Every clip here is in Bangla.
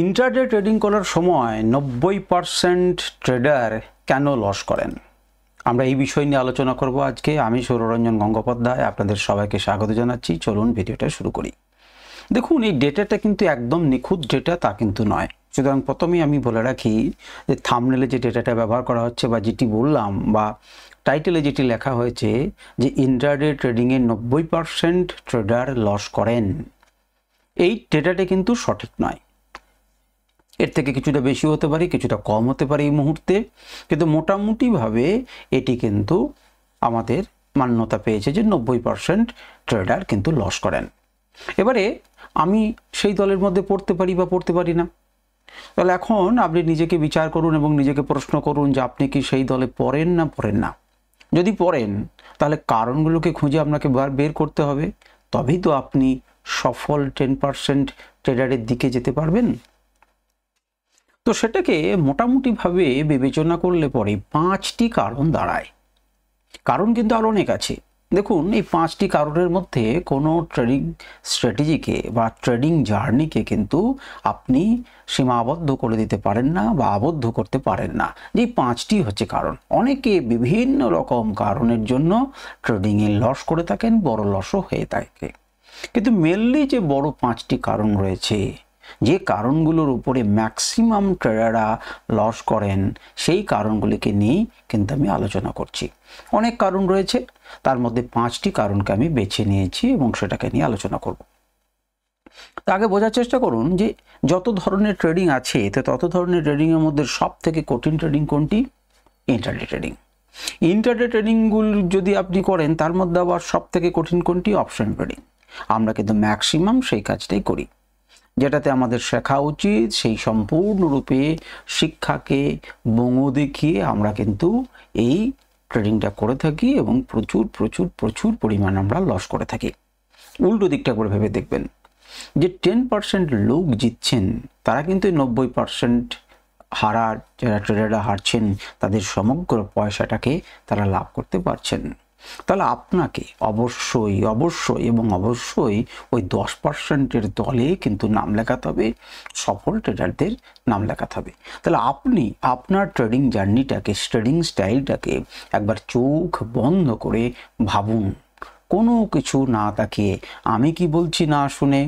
ইন্ট্রাডে ট্রেডিং করার সময় 90% ট্রেডার কেন লস করেন, আমরা এই বিষয় নিয়ে আলোচনা করব আজকে। আমি সৌররঞ্জন গঙ্গোপাধ্যায় আপনাদের সবাইকে স্বাগত জানাচ্ছি। চলুন ভিডিওটা শুরু করি। দেখুন, এই ডেটাটা কিন্তু একদম নিখুঁত ডেটা তা কিন্তু নয়। সুতরাং প্রথমেই আমি বলে রাখি যে থাম্বনেলে যে ডেটাটা ব্যবহার করা হচ্ছে বা যেটি বললাম বা টাইটেলে যেটি লেখা হয়েছে যে ইন্ট্রাডে ট্রেডিংয়ে 90% ট্রেডার লস করেন, এই ডেটাটা কিন্তু সঠিক নয়। এর থেকে কিছুটা বেশি হতে পারে, কিছুটা কম হতে পারে এই মুহূর্তে, কিন্তু মোটামুটিভাবে এটি কিন্তু আমাদের মান্যতা পেয়েছে যে 90% ট্রেডার কিন্তু লস করেন। এবারে আমি সেই দলের মধ্যে পড়তে পারি বা পড়তে পারি না। তাহলে এখন আপনি নিজেকে বিচার করুন এবং নিজেকে প্রশ্ন করুন যে আপনি কি সেই দলে পড়েন না পড়েন না। যদি পড়েন তাহলে কারণগুলোকে খুঁজে আপনাকে বের করতে হবে, তবেই তো আপনি সফল 10% ট্রেডারের দিকে যেতে পারবেন। তো সেটাকে মোটামুটিভাবে বিবেচনা করলে পরে 5টি কারণ দাঁড়ায়। কারণ কিন্তু আরও অনেক আছে। দেখুন, এই 5টি কারণের মধ্যে কোনো ট্রেডিং স্ট্র্যাটেজিকে বা ট্রেডিং জার্নিকে কিন্তু আপনি সীমাবদ্ধ করে দিতে পারেন না বা আবদ্ধ করতে পারেন না। যে 5টি হচ্ছে কারণ। অনেকে বিভিন্ন রকম কারণের জন্য ট্রেডিংয়ে লস করে থাকেন, বড় লসও হয়ে থাকে। কিন্তু মেনলি যে বড় 5টি কারণ রয়েছে, যে কারণগুলোর উপরে ম্যাক্সিমাম ট্রেডাররা লস করেন, সেই কারণগুলিকে নিয়েই কিন্তু আমি আলোচনা করছি। অনেক কারণ রয়েছে, তার মধ্যে 5টি কারণকে আমি বেছে নিয়েছি এবং সেটাকে নিয়ে আলোচনা করব। তা আগে বোঝার চেষ্টা করুন যে যত ধরনের ট্রেডিং আছে তত ধরনের ট্রেডিংয়ের মধ্যে সব থেকে কঠিন ট্রেডিং কোনটি? Intraday trading. ইন্ট্রাডে ট্রেডিংগুলো যদি আপনি করেন তার মধ্যে আবার সব থেকে কঠিন কোনটি? Option trading. আমরা কিন্তু ম্যাক্সিমাম সেই কাজটাই করি। যেটাতে আমাদের শেখা উচিত সেই সম্পূর্ণরূপে শিক্ষাকে বঙ্গ দেখিয়ে আমরা কিন্তু এই ট্রেডিংটা করে থাকি এবং প্রচুর প্রচুর প্রচুর পরিমাণ আমরা লস করে থাকি। উল্টো দিকটা করে ভেবে দেখবেন যে 10% লোক জিতছেন, তারা কিন্তু 90% হারার যারা ট্রেডাররা হারছেন তাদের সমগ্র পয়সাটাকে তারা লাভ করতে পারছেন। তাহলে আপনাকে অবশ্যই অবশ্যই এবং অবশ্যই ওই 10%-এর দলে কিন্তু নাম লেখাতে হবে, সফল ট্রেডারদের নাম লেখাতে হবে। তাহলে আপনি আপনার ট্রেডিং জার্নিটাকে, ট্রেডিং স্টাইলটাকে একবার চোখ বন্ধ করে ভাবুন, কোনো কিছু না তাকিয়ে, আমি কি বলছি না শুনে,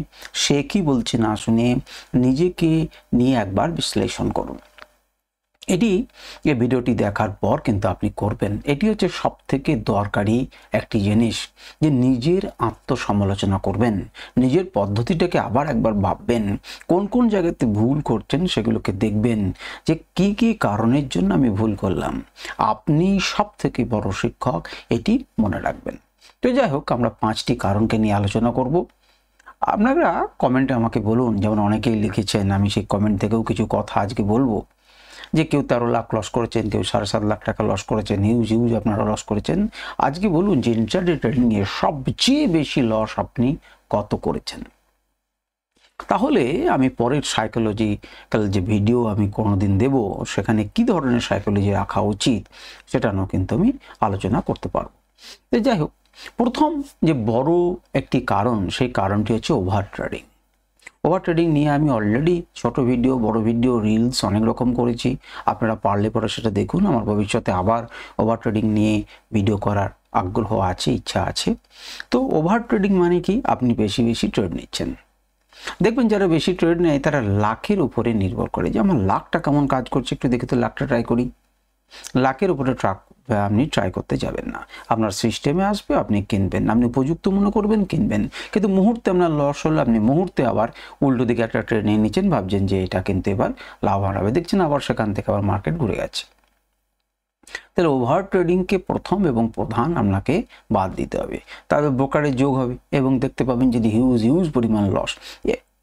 সে কি বলছে না শুনে, নিজেকে নিয়ে একবার বিশ্লেষণ করুন। এটি এই ভিডিওটি দেখার পর কিন্তু আপনি করবেন। এটি হচ্ছে সব থেকে দরকারি একটি জিনিস, যে নিজের আত্মসমালোচনা করবেন, নিজের পদ্ধতিটাকে আবার একবার ভাববেন, কোন কোন জায়গাতে ভুল করছেন সেগুলোকে দেখবেন, যে কি কি কারণের জন্য আমি ভুল করলাম। আপনি সব থেকে বড় শিক্ষক, এটি মনে রাখবেন। তো যাই হোক, আমরা 5টি কারণকে নিয়ে আলোচনা করব। আপনারা কমেন্টে আমাকে বলুন, যেমন অনেকেই লিখেছেন, আমি সেই কমেন্ট থেকেও কিছু কথা আজকে বলবো, যে কেউ 13 লাখ লস করেছেন, কেউ 7.5 লাখ টাকা লস করেছেন, হিউজ আপনারা লস করেছেন। আজকে বলুন যে ইন্ট্রাডে ট্রেডিংয়ে সবচেয়ে বেশি লস আপনি কত করেছেন। তাহলে আমি পরের সাইকোলজিক্যাল যে ভিডিও আমি কোনোদিন দেব, সেখানে কি ধরনের সাইকোলজি রাখা উচিত সেটা নিয়েও কিন্তু আমি আলোচনা করতে পারবো। তো যাই হোক, প্রথম যে বড় একটি কারণ, সেই কারণটি হচ্ছে ওভার ট্রেডিং। ওভার ট্রেডিং নিয়ে আমি অলরেডি ছোট ভিডিও, বড় ভিডিও, রিলস অনেক রকম করেছি। আপনারা পারলে পরে সেটা দেখুন। আমার ভবিষ্যতে আবার ওভার ট্রেডিং নিয়ে ভিডিও করার আগ্রহ আছে, ইচ্ছা আছে। তো ওভার ট্রেডিং মানে কি? আপনি বেশি বেশি ট্রেড নিচ্ছেন। দেখবেন যারা বেশি ট্রেড নেয় তারা লাখের উপরে নির্ভর করে, যে আমার লাখটা কেমন কাজ করছে, একটু দেখে তো লাখটা ট্রাই করি। লাখের উপরে আপনি ট্রাই করতে যাবেন না। আপনার সিস্টেমে আসবে, আপনি কিনবেন, আপনি উপযুক্ত মনে করবেন, কিনবেন। কিন্তু মুহূর্তে আপনার লস হলে আপনি মুহূর্তে আবার উল্টো দিকে একটা ট্রেড নিয়ে নিচ্ছেন, ভাবছেন যে এটা কিন্তু এবার লাভ হারাবে, দেখছেন আবার সেখান থেকে আবার মার্কেট ঘুরে গেছে। তাহলে ওভার ট্রেডিংকে প্রথম এবং প্রধান আপনাকে বাদ দিতে হবে। তবে ব্রোকারেজ যোগ হবে এবং দেখতে পাবেন যদি হিউজ পরিমাণ লস।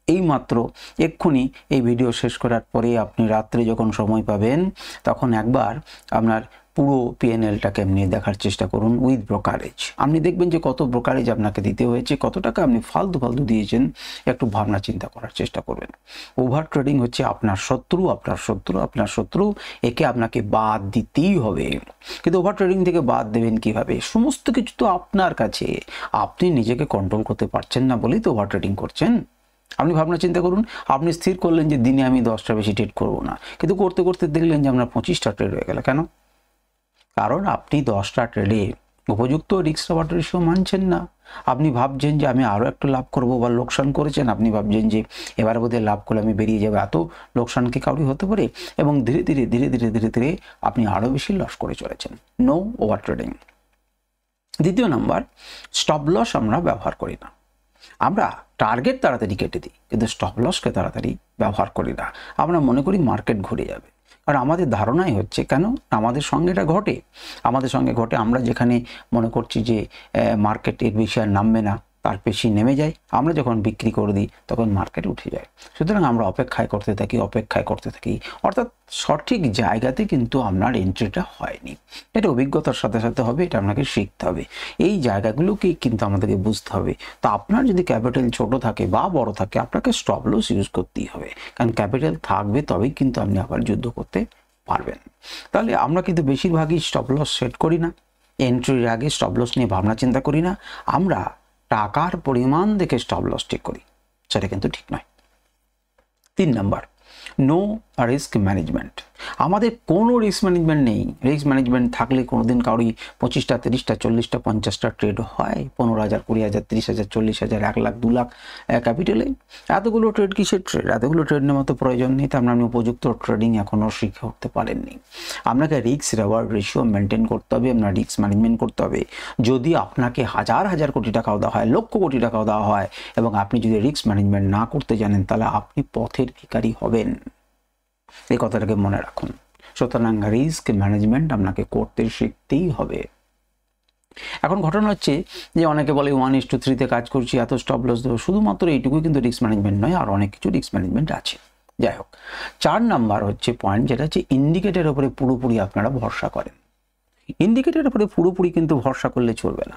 এই মাত্র এক্ষুনি এই ভিডিও শেষ করার পরে আপনি রাত্রে যখন সময় পাবেন তখন একবার আপনার পুরো পিএনএলটাকে আপনি দেখার চেষ্টা করুন উইথ ব্রোকারেজ। আপনি দেখবেন যে কত ব্রোকারেজ আপনাকে দিতে হয়েছে, কত টাকা আপনি ফালতু দিয়েছেন, একটু ভাবনা চিন্তা করার চেষ্টা করবেন। ওভার ট্রেডিং হচ্ছে আপনার শত্রু, একে আপনাকে বাদ দিতেই হবে। কিন্তু ওভার ট্রেডিং থেকে বাদ দেবেন কিভাবে? সমস্ত কিছু তো আপনার কাছে, আপনি নিজেকে কন্ট্রোল করতে পারছেন না বলেই তো ওভার ট্রেডিং করছেন। আপনি ভাবনা চিন্তা করুন, আপনি স্থির করলেন যে দিনে আমি 10টা বেশি ট্রেড করব না, কিন্তু করতে করতে দেখলেন যে আপনার 25টা ট্রেড হয়ে গেল। কেন? কারণ আপনি 10টা ট্রেডে উপযুক্ত রিস্ক রিওয়ার্ড রেশিও মানছেন না। আপনি ভাবছেন যে আমি আরও একটু লাভ করব, বা লোকসান করেছেন, আপনি ভাবছেন যে এবার বোধহয় লাভ করলে আমি বেরিয়ে যাবো, এত লোকসান কি কাউরি হতে পারে? এবং ধীরে ধীরে ধীরে ধীরে ধীরে ধীরে আপনি আরও বেশি লস করে চলেছেন। No over trading. দ্বিতীয় নাম্বার, স্টপ লস আমরা ব্যবহার করি না। আমরা টার্গেট তাড়াতাড়ি কেটে দিই, কিন্তু স্টপ লসকে তাড়াতাড়ি ব্যবহার করি না। আমরা মনে করি মার্কেট ঘুরে যাবে, আর আমাদের ধারণাই হচ্ছে, কেন আমাদের সঙ্গে এটা ঘটে, আমাদের সঙ্গে ঘটে, আমরা যেখানে মনে করছি যে মার্কেটের বেশি আর নামবে না, তার বেশি নেমে যায়, আমরা যখন বিক্রি করে দিই তখন মার্কেট উঠে যায়। সুতরাং আমরা অপেক্ষায় করতে থাকি, অর্থাৎ সঠিক জায়গাতে কিন্তু আপনার এন্ট্রিটা হয়নি। এটা অভিজ্ঞতার সাথে সাথে হবে, এটা আপনাকে শিখতে হবে, এই জায়গাগুলোকে কিন্তু আমাদেরকে বুঝতে হবে। তো আপনার যদি ক্যাপিটাল ছোট থাকে বা বড় থাকে, আপনাকে স্টপ লস ইউজ করতেই হবে, কারণ ক্যাপিটাল থাকবে তবেই কিন্তু আপনি আবার যুদ্ধ করতে পারবেন। তাহলে আমরা কিন্তু বেশিরভাগই স্টপ লস সেট করি না, এন্ট্রির আগে স্টপ লস নিয়ে ভাবনা চিন্তা করি না, আমরা টাকার পরিমাণ দেখে স্টপ লস ঠিক করি, সেটা কিন্তু ঠিক নয়। 3 নাম্বার, নো রিস্ক ম্যানেজমেন্ট। আমাদের কোনো রিস্ক ম্যানেজমেন্ট নেই। রিস্ক ম্যানেজমেন্ট থাকলে কোনোদিন কাউরি 25টা 30টা 40টা 50টা ট্রেড হয়, 15,000 20,000 30,000 40,000 1 লাখ 2 লাখ ক্যাপিটালে। এতগুলো ট্রেড কিসের ট্রেড? এতগুলো ট্রেড নেওয়ার তো প্রয়োজন নেই। তার মানে আপনি উপযুক্ত ট্রেডিং এখনও শিখে উঠতে পারেননি। আপনাকে রিস্ক রিওয়ার্ড রেশিও মেনটেন করতে হবে, আপনার রিস্ক ম্যানেজমেন্ট করতে হবে। যদি আপনাকে হাজার হাজার কোটি টাকাও দেওয়া হয়, লক্ষ কোটি টাকাও দেওয়া হয়, এবং আপনি যদি রিস্ক ম্যানেজমেন্ট না করতে জানেন, তাহলে আপনি পথের ভিখারি হবেন, এই কথাটাকে মনে রাখুন। সুতরাং রিস্ক ম্যানেজমেন্ট আপনাকে করতে শিখতেই হবে। এখন ঘটনা হচ্ছে যে অনেকে বলে 1:3 কাজ করছি, এত স্টপ লস দেবো, শুধুমাত্র এইটুকুই কিন্তু রিস্ক ম্যানেজমেন্ট নয়, আর অনেক কিছু রিস্ক ম্যানেজমেন্ট আছে। যাই হোক, 4 নাম্বার হচ্ছে পয়েন্ট, যেটা হচ্ছে ইন্ডিকেটরের উপরে পুরোপুরি আপনারা ভরসা করেন। ইন্ডিকেটরের উপরে পুরোপুরি কিন্তু ভরসা করলে চলবে না।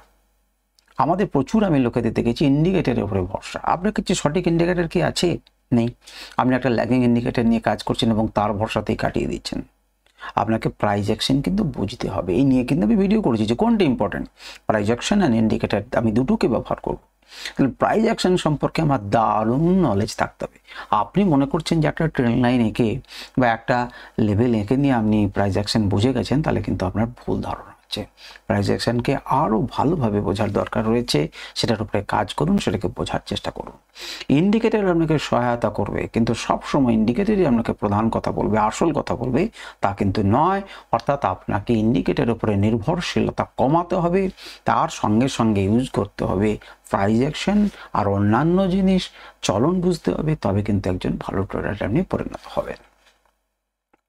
আমাদের প্রচুর আমি লোকেদের দেখেছি ইন্ডিকেটরের উপরে ভরসা। আপনার কাছে সঠিক ইন্ডিকেটর কি আছে? নেই। আপনি একটা ল্যাগিং ইন্ডিকেটর নিয়ে কাজ করছেন এবং তার ভরসাতেই কাটিয়ে দিচ্ছেন। আপনাকে প্রাইস অ্যাকশন কিন্তু বুঝতে হবে। এই নিয়ে কিন্তু আমি ভিডিও করেছি যে কোনটা important, price action and indicator, আমি দুটোকে ব্যবহার করব। তাহলে প্রাইস অ্যাকশন সম্পর্কে আমার দারুণ নলেজ থাকতে হবে। আপনি মনে করছেন যে একটা ট্রেন লাইন এঁকে বা একটা লেভেল এঁকে নিয়ে আপনি প্রাইস অ্যাকশন বুঝে গেছেন, তাহলে কিন্তু আপনার ভুল ধারণা হচ্ছে। প্রাইস অ্যাকশনকে আরও ভালোভাবে বোঝার দরকার রয়েছে, সেটার উপরে কাজ করুন, সেটাকে বোঝার চেষ্টা করুন। ইন্ডিকেটর আপনাকে সহায়তা করবে, কিন্তু সবসময় ইন্ডিকেটরই আপনাকে প্রধান কথা বলবে, আসল কথা বলবে তা কিন্তু নয়। অর্থাৎ আপনাকে ইন্ডিকেটরের উপরে নির্ভরশীলতা কমাতে হবে, তার সঙ্গে সঙ্গে ইউজ করতে হবে প্রাইস অ্যাকশন আর অন্যান্য জিনিস, চলন বুঝতে হবে, তবে কিন্তু একজন ভালো ট্রেডার আপনি পরিণত হবেন।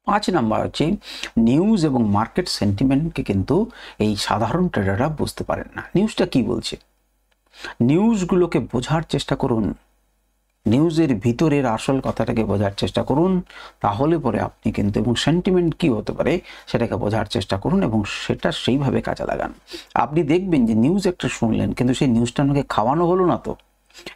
5 নাম্বার হচ্ছে নিউজ এবং মার্কেট সেন্টিমেন্টকে কিন্তু এই সাধারণ ট্রেডাররা বুঝতে পারেন না। নিউজটা কি বলছে, নিউজগুলোকে বোঝার চেষ্টা করুন, নিউজের ভিতরের আসল কথাটাকে বোঝার চেষ্টা করুন, তাহলে পরে আপনি কিন্তু, এবং সেন্টিমেন্ট কি হতে পারে সেটাকে বোঝার চেষ্টা করুন এবং সেটা সেইভাবে কাজে লাগান। আপনি দেখবেন যে নিউজ একটা শুনলেন, কিন্তু সেই নিউজটা আপনাকে খাওয়ানো হলো না তো।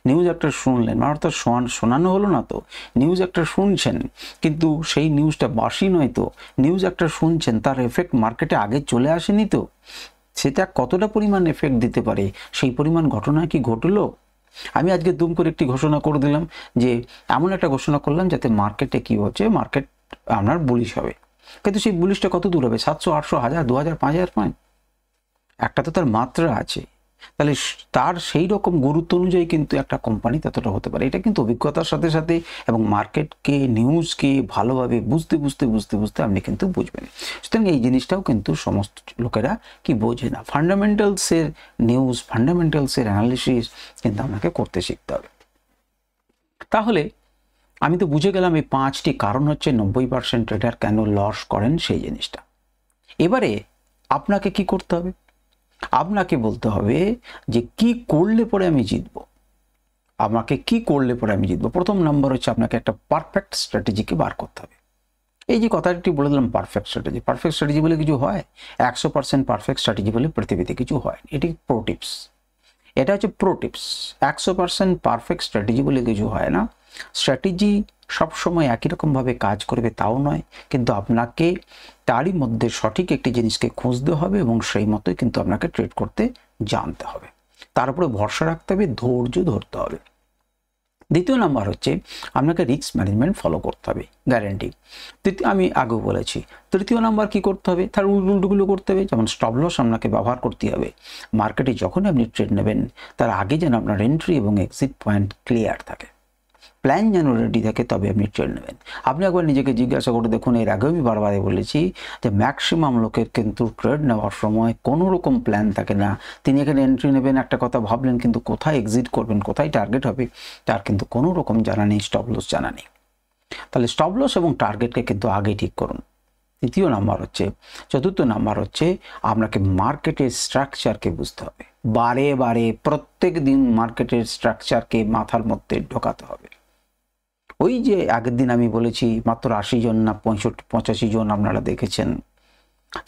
নিউজ একটা শুনলেন মানে তো শোনানো হলো না তো। নিউজ একটা শুনছেন, কিন্তু সেই নিউজটা বাসি নয় তো। নিউজ একটা শুনছেন, তার এফেক্ট মার্কেটে আগে চলে আসেনি তো। সেটা কতটা পরিমাণ এফেক্ট দিতে পারে, সেই পরিমাণ ঘটনা কি ঘটলো? আমি আজকে দুম করে একটি ঘোষণা করে দিলাম, যে এমন একটা ঘোষণা করলাম যাতে মার্কেটে কি হচ্ছে, মার্কেট আপনার বুলিশ হবে, কিন্তু সেই বুলিশটা কত দূর হবে? 700 800 1000 2000 5000 পয়েন্ট, একটা তো তার মাত্রা আছে। তাহলে তার সেই রকম গুরুত্ব অনুযায়ী কিন্তু একটা কোম্পানি ততটা হতে পারে। এটা কিন্তু অভিজ্ঞতার সাথে সাথে এবং মার্কেটকে, নিউজকে ভালোভাবে বুঝতে বুঝতে বুঝতে বুঝতে আপনি কিন্তু বুঝবেন। সুতরাং এই জিনিসটাও কিন্তু সমস্ত লোকেরা কি বোঝে না। ফান্ডামেন্টালসের নিউজ, ফান্ডামেন্টালসের অ্যানালিসিস কিন্তু আপনাকে করতে শিখতে হবে। তাহলে আমি তো বুঝে গেলাম এই 5টি কারণ হচ্ছে 90% ট্রেডার কেন লস করেন সেই জিনিসটা। এবারে আপনাকে কি করতে হবে? আপনাকে বলতে হবে যে কি করলে পরে আমি জিতবো। আমাকে কি করলে পরে আমি জিতবো? প্রথম নম্বর হচ্ছে আপনাকে একটা পারফেক্ট স্ট্র্যাটেজিকে বার করতে হবে। এই যে কথাটি বলে দিলাম, পারফেক্ট স্ট্র্যাটেজি, পারফেক্ট স্ট্র্যাটেজি বলে কিছু হয়? 100% পারফেক্ট স্ট্র্যাটেজি বলে পৃথিবীতে কিছু হয়। এটি প্রো টিপস, এটা হচ্ছে প্রো টিপস। 100% পারফেক্ট স্ট্র্যাটেজি বলে কিছু হয় না। স্ট্র্যাটেজি সবসময় একই রকমভাবে কাজ করবে তাও নয়, কিন্তু আপনাকে তারই মধ্যে সঠিক একটি জিনিসকে খুঁজতে হবে এবং সেই মতোই কিন্তু আপনাকে ট্রেড করতে জানতে হবে। তার উপরে ভরসা রাখতে হবে, ধৈর্য ধরতে হবে। দ্বিতীয় নাম্বার হচ্ছে আপনাকে রিস্ক ম্যানেজমেন্ট ফলো করতে হবে, গ্যারেন্টি। আমি আগেও বলেছি। তৃতীয় নাম্বার কি করতে হবে, তার উল্টোগুলো করতে হবে। যেমন স্টপ লস আপনাকে ব্যবহার করতে হবে। মার্কেটে যখন আপনি ট্রেড নেবেন তার আগে যেন আপনার এন্ট্রি এবং এক্সিট পয়েন্ট ক্লিয়ার থাকে, প্ল্যান যেন রেডি থাকে, তবে আপনি ট্রেড নেবেন। আপনি একবার নিজেকে জিজ্ঞাসা করে দেখুন, এর আগেও আমি বারবার বলেছি যে ম্যাক্সিমাম লোকের কিন্তু ট্রেড নেওয়ার সময় কোনো রকম প্ল্যান থাকে না। তিনি এখানে এন্ট্রি নেবেন, একটা কথা ভাবলেন, কিন্তু কোথায় এক্সিট করবেন, কোথায় টার্গেট হবে তার কিন্তু কোনো রকম জানা নেই, স্টপ লস জানা নেই। তাহলে স্টপ লস এবং টার্গেটকে কিন্তু আগে ঠিক করুন। তৃতীয় নাম্বার হচ্ছে, চতুর্থ নাম্বার হচ্ছে আপনাকে মার্কেটের স্ট্রাকচারকে বুঝতে হবে। বারে বারে প্রত্যেক দিন মার্কেটের স্ট্রাকচারকে মাথার মধ্যে ঢোকাতে হবে। ওই যে আগের দিন আমি বলেছি মাত্র 80 জন না 85 জন আপনারা দেখেছেন,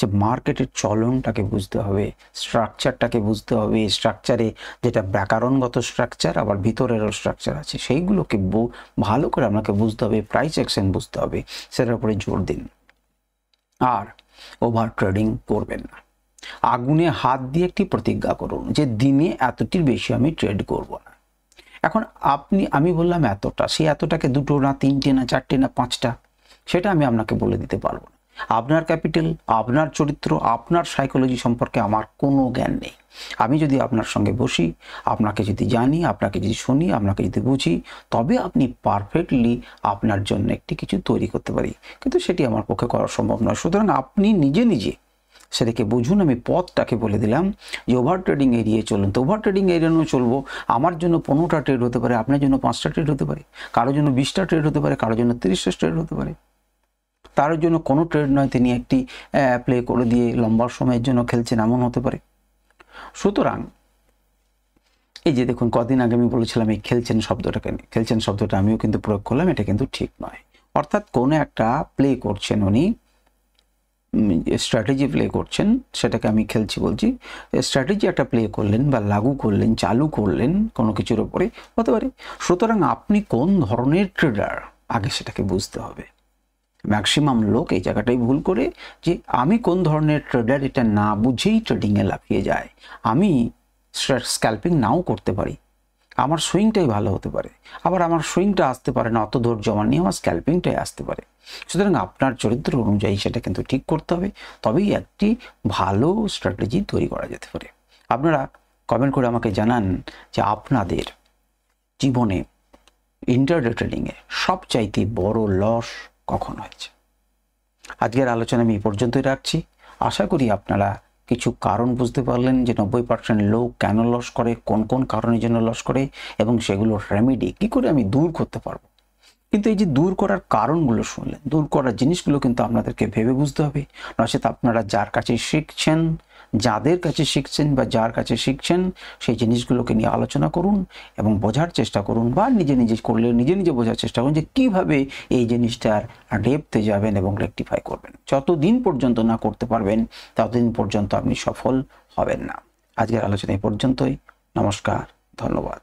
যে মার্কেটের চলনটাকে বুঝতে হবে, স্ট্রাকচারটাকে বুঝতে হবে। স্ট্রাকচারে যেটা ব্যাকরণগত স্ট্রাকচার, আবার ভিতরেরও স্ট্রাকচার আছে, সেইগুলোকে ভালো করে আপনাকে বুঝতে হবে। প্রাইস অ্যাকশন বুঝতে হবে, সেটার উপরে জোর দিন। আর ওভার ট্রেডিং করবেন না। আগুনে হাত দিয়ে একটি প্রতিজ্ঞা করুন যে দিনে এতটির বেশি আমি ট্রেড করব না। এখন আমি বললাম এতটা, সেই এতটাকে 2টো না 3টে না 4টে না 5টা, সেটা আমি আপনাকে বলে দিতে পারবো না। আপনার ক্যাপিটাল, আপনার চরিত্র, আপনার সাইকোলজি সম্পর্কে আমার কোনো জ্ঞান নেই। আমি যদি আপনার সঙ্গে বসি, আপনাকে যদি জানি, আপনাকে যদি শুনি, আপনাকে যদি বুঝি, তবে আপনি পারফেক্টলি আপনার জন্য একটি কিছু তৈরি করতে পারি, কিন্তু সেটি আমার পক্ষে করা সম্ভব নয়। সুতরাং আপনি নিজে সেটাকে বুঝুন। আমি পথটাকে বলে দিলাম যে ওভার ট্রেডিং এড়িয়ে চলুন। তো ওভার ট্রেডিং এড়িয়ে চলবো, আমার জন্য 15টা ট্রেড হতে পারে, আপনার জন্য 5টা ট্রেড হতে পারে, কারোর জন্য 20টা ট্রেড হতে পারে, কারোর জন্য 30টা ট্রেড হতে পারে। তার জন্য কোনো ট্রেড নয়, তিনি একটি প্লে করে দিয়ে লম্বা সময়ের জন্য খেলছেন, এমন হতে পারে। সুতরাং এই যে দেখুন, কদিন আগে আমি বলেছিলাম এই খেলছেন শব্দটা আমিও কিন্তু প্রয়োগ করলাম, এটা কিন্তু ঠিক নয়। অর্থাৎ কোনো একটা প্লে করছেন, উনি স্ট্র্যাটেজি প্লে করছেন, সেটাকে আমি খেলছি বলছি। স্ট্র্যাটেজি একটা প্লে করলেন বা লাগু করলেন, চালু করলেন কোনো কিছুর ওপরে, হতে পারে। সুতরাং আপনি কোন ধরনের ট্রেডার, আগে সেটাকে বুঝতে হবে। ম্যাক্সিমাম লোক এই জায়গাটাই ভুল করে যে আমি কোন ধরনের ট্রেডার, এটা না বুঝেই ট্রেডিংয়ে লাফিয়ে যায়। আমি স্ক্যাল্পিং নাও করতে পারি, আমার সুইংটাই ভালো হতে পারে, আবার আমার সুইংটা আসতে পারে না, অত ধৈর্য আমার নিয়ে আমার স্ক্যাল্পিংটাই আসতে পারে। সুতরাং আপনার চরিত্র অনুযায়ী সেটা কিন্তু ঠিক করতে হবে, তবেই একটি ভালো স্ট্র্যাটেজি তৈরি করা যেতে পারে। আপনারা কমেন্ট করে আমাকে জানান যে আপনাদের জীবনে ইন্টারডে ট্রেডিংয়ে সবচাইতে বড় লস কখন হয়েছে। আজকের আলোচনা আমি এই পর্যন্তই রাখছি। আশা করি আপনারা কিছু কারণ বুঝতে পারলেন যে 90% লোক কেন লস করে, কোন কোন কারণের জন্য লস করে, এবং সেগুলোর রেমেডি কী করে আমি দূর করতে পারবো। কিন্তু এই যে দূর করার কারণগুলো শুনলেন, দূর করার জিনিসগুলো কিন্তু আপনাদেরকে ভেবে বুঝতে হবে। নচেত আপনারা যাদের কাছে শিখছেন বা যার কাছে শিখছেন, সেই জিনিসগুলোকে নিয়ে আলোচনা করুন এবং বোঝার চেষ্টা করুন, বা নিজে করলে নিজে বোঝার চেষ্টা করুন যে কীভাবে এই জিনিসটার ডেপথে যাবেন এবং রেকটিফাই করবেন। যতদিন পর্যন্ত না করতে পারবেন, ততদিন পর্যন্ত আপনি সফল হবেন না। আজকের আলোচনা এই পর্যন্তই। নমস্কার, ধন্যবাদ।